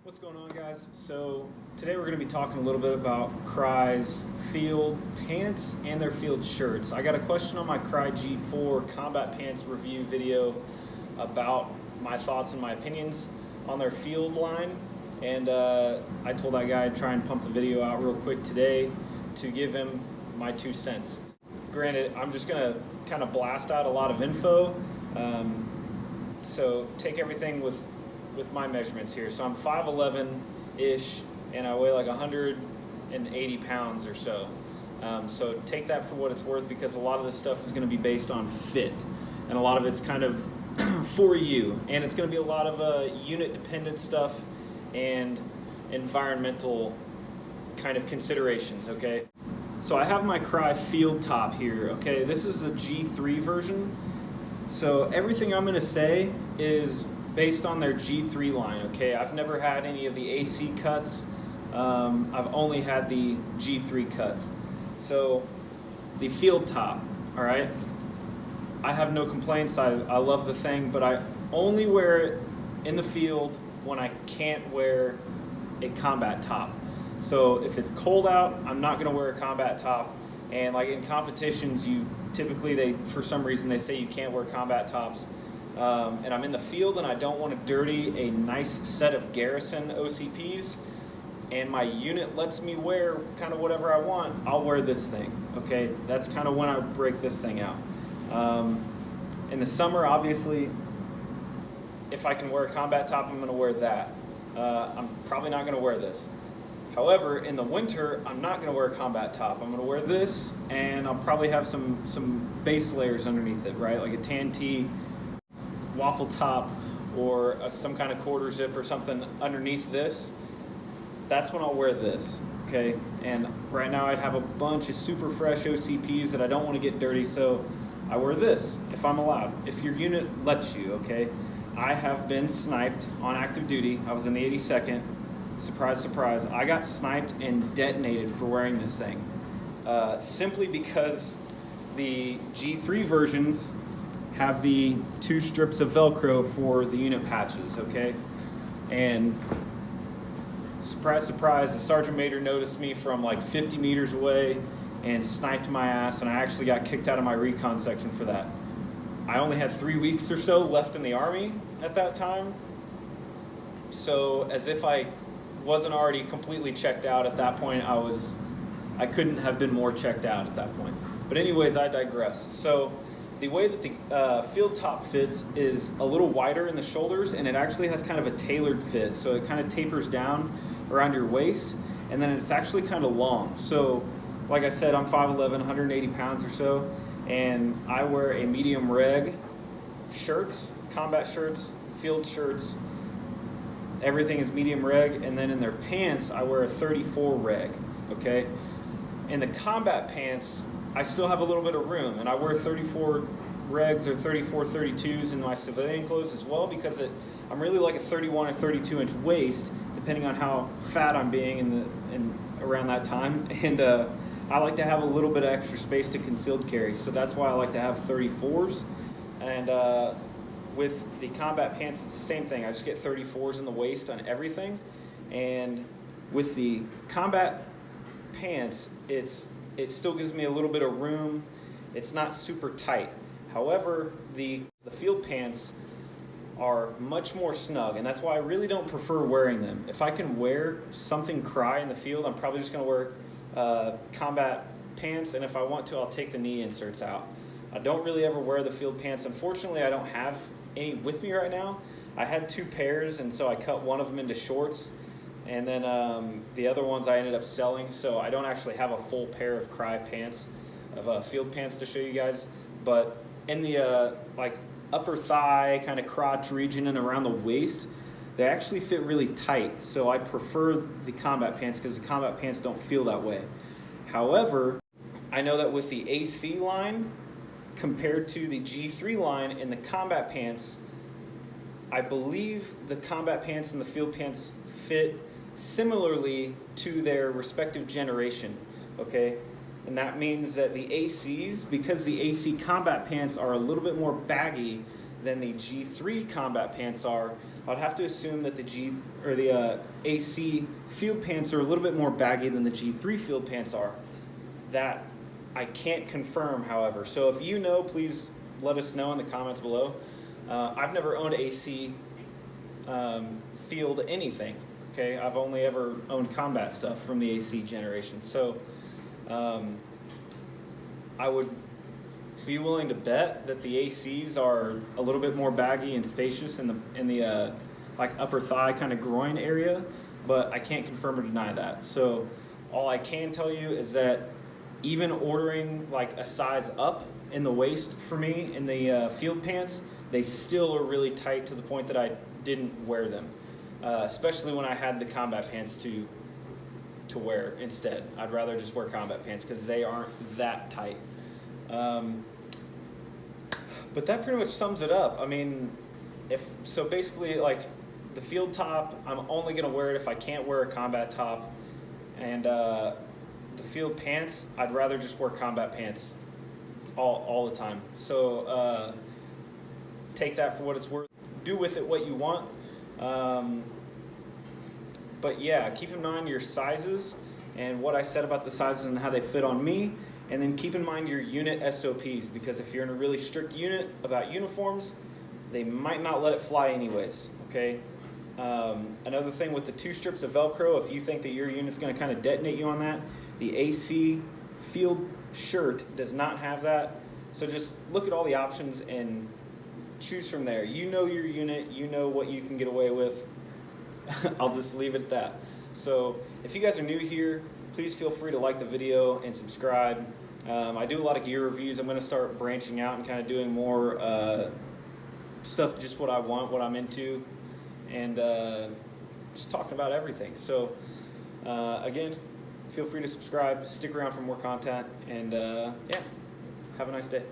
What's going on, guys? So today we're going to be talking a little bit about Crye's field pants and their field shirts. I got a question on my Crye G4 combat pants review video about my thoughts and my opinions on their field line, and I told that guy I'd try and pump the video out real quick today to give him my 2 cents. Granted, I'm just going to kind of blast out a lot of info, so take everything with my measurements here. So I'm 5'11"-ish, and I weigh like 180 pounds or so. So take that for what it's worth, because a lot of this stuff is going to be based on fit, and a lot of it's kind of for you, and it's going to be a lot of unit-dependent stuff and environmental kind of considerations, okay? So I have my Crye field top here, okay? This is the G3 version. So everything I'm going to say is based on their G3 line, okay? I've never had any of the AC cuts. I've only had the G3 cuts. So the field top, all right? I have no complaints. I love the thing, but I only wear it in the field when I can't wear a combat top. So if it's cold out, I'm not gonna wear a combat top. And like in competitions, for some reason they say you can't wear combat tops. And I'm in the field and I don't want to dirty a nice set of Garrison OCPs, and my unit lets me wear kind of whatever I want, I'll wear this thing, okay? That's kind of when I break this thing out. In the summer, obviously, if I can wear a combat top, I'm going to wear that. I'm probably not going to wear this. However, in the winter, I'm not going to wear a combat top. I'm going to wear this, and I'll probably have some base layers underneath it, right? Like a tan tee, waffle top, or some kind of quarter zip or something underneath this. That's when I'll wear this, okay? And right now I have a bunch of super fresh OCPs that I don't want to get dirty, so I wear this if I'm allowed, if your unit lets you, okay? I have been sniped on active duty. I was in the 82nd. Surprise, surprise. I got sniped and detonated for wearing this thing, simply because the G3 versions have the 2 strips of Velcro for the unit patches, okay? And surprise, surprise, the sergeant major noticed me from like 50 meters away and sniped my ass, and I actually got kicked out of my recon section for that. I only had 3 weeks or so left in the Army at that time, so as if I wasn't already completely checked out at that point, I couldn't have been more checked out at that point. But anyways, I digress. So the way that the field top fits is a little wider in the shoulders, and it actually has kind of a tailored fit. So it kind of tapers down around your waist, and then it's actually kind of long. So like I said, I'm 5'11", 180 pounds or so, and I wear a medium reg shirts, combat shirts, field shirts. Everything is medium reg, and then in their pants, I wear a 34 reg, okay? In the combat pants, I still have a little bit of room, and I wear 34 regs or 34 32s in my civilian clothes as well, because I'm really like a 31 or 32 inch waist, depending on how fat I'm being in around that time, and I like to have a little bit of extra space to concealed carry, so that's why I like to have 34s. And with the combat pants, it's the same thing. I just get 34s in the waist on everything, and with the combat pants, it still gives me a little bit of room. It's not super tight. However, the field pants are much more snug, and that's why I really don't prefer wearing them. If I can wear something Crye in the field, I'm probably just going to wear combat pants, and if I want to, I'll take the knee inserts out. I don't really ever wear the field pants. Unfortunately, I don't have any with me right now. I had 2 pairs, and so I cut one of them into shorts, and then the other ones I ended up selling, so I don't actually have a full pair of Crye pants, of field pants to show you guys. But in the like upper thigh, kind of crotch region and around the waist, they actually fit really tight. So I prefer the combat pants because the combat pants don't feel that way. However, I know that with the AC line compared to the G3 line in the combat pants, I believe the combat pants and the field pants fit similarly to their respective generation, okay? And that means that the ACs, because the AC combat pants are a little bit more baggy than the G3 combat pants are, I'd have to assume that the AC field pants are a little bit more baggy than the G3 field pants are. That I can't confirm, however. So if you know, please let us know in the comments below. I've never owned AC field anything. Okay, I've only ever owned combat stuff from the AC generation. So I would be willing to bet that the ACs are a little bit more baggy and spacious in the like upper thigh kind of groin area, but I can't confirm or deny that. So all I can tell you is that even ordering like a size up in the waist for me in the field pants, they still are really tight to the point that I didn't wear them, especially when I had the combat pants to wear instead. I'd rather just wear combat pants because they aren't that tight. But that pretty much sums it up. I mean, so basically, like the field top, I'm only gonna wear it if I can't wear a combat top, and the field pants, I'd rather just wear combat pants all the time. So take that for what it's worth. Do with it what you want. But yeah, keep in mind your sizes and what I said about the sizes and how they fit on me. And then keep in mind your unit SOPs, because if you're in a really strict unit about uniforms, they might not let it fly anyways, okay? Another thing with the 2 strips of Velcro, if you think that your unit's gonna kind of detonate you on that, the AC field shirt does not have that. So just look at all the options and choose from there. You know your unit, you know what you can get away with. I'll just leave it at that. So if you guys are new here, please feel free to like the video and subscribe. I do a lot of gear reviews. I'm going to start branching out and kind of doing more stuff, just what I want, what I'm into, and just talking about everything. So again, feel free to subscribe, stick around for more content, and yeah, have a nice day.